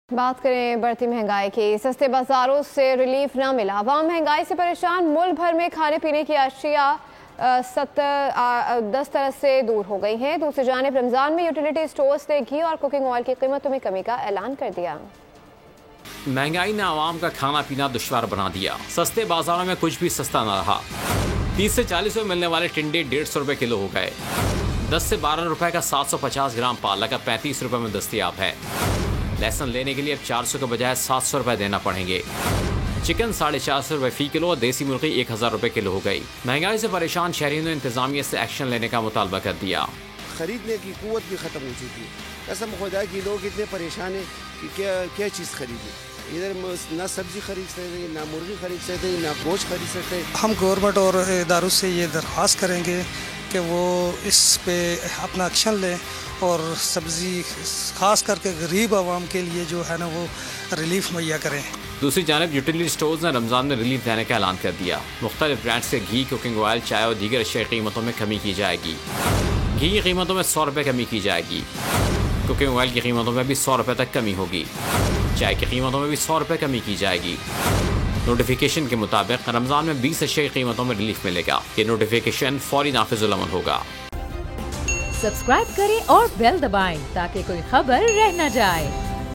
बात करें बढ़ती महंगाई की। सस्ते बाजारों से रिलीफ न मिला, आवाम महंगाई से परेशान। मुल्क भर में खाने पीने की अशिया 10 तरह से दूर हो गई हैं। दूसरी जानिब रमजान में यूटिलिटी स्टोर्स ने घी और कुकिंग ऑयल की कीमतों में कमी का ऐलान कर दिया। महंगाई ने आवाम का खाना पीना दुश्वार बना दिया। सस्ते बाजारों में कुछ भी सस्ता न रहा। 30 से 40 में मिलने वाले टिंडे 150 रुपए किलो हो गए। 10 से 12 रुपए का 750 ग्राम पालक अब 35 रुपए में दस्तियाब है। लहसुन लेने के लिए अब 400 के बजाय 700 रुपए देना पड़ेंगे। चिकन 450 रुपए फी किलो और देसी मुर्गी 1000 रुपए किलो हो गई। महंगाई से परेशान शहरियों ने इंतजामिया से एक्शन लेने का मुतालबा कर दिया। खरीदने की कुव्वत भी खत्म हो चुकी है। कसम खुदा की लोग इतने परेशान हैं कि क्या चीज़ खरीदें। इधर ना सब्जी खरीद सकते, ना मुर्गी खरीद सकते, ना गोश्त खरीद सकते। हम गवर्नमेंट और इदारों से ये दरख्वास्त करेंगे कि वो इस पे अपना एक्शन लें और सब्ज़ी खास करके गरीब आवाम के लिए जो है ना वो रिलीफ मुहैया करें। दूसरी जानब यूटिलिटी स्टोर्स ने रमजान में रिलीफ देने का ऐलान कर दिया। मुख्तलिफ ब्रांड्स के घी, कुकिंग ऑयल, चाय और दीगर अशिया की कीमतों में कमी की जाएगी। घी की कीमतों में 100 रुपये कमी की जाएगी। कुकिंग ऑयल की कीमतों में भी 100 रुपये तक कमी होगी। चाय की कीमतों में भी 100 रुपये कमी की जाएगी। नोटिफिकेशन के मुताबिक रमजान में 20 अशिया की कीमतों में रिलीफ मिलेगा। ये नोटिफिकेशन फौरी नाफिजुल अमल होगा। सब्सक्राइब करें और बेल दबाएं ताकि कोई खबर रह न जाए।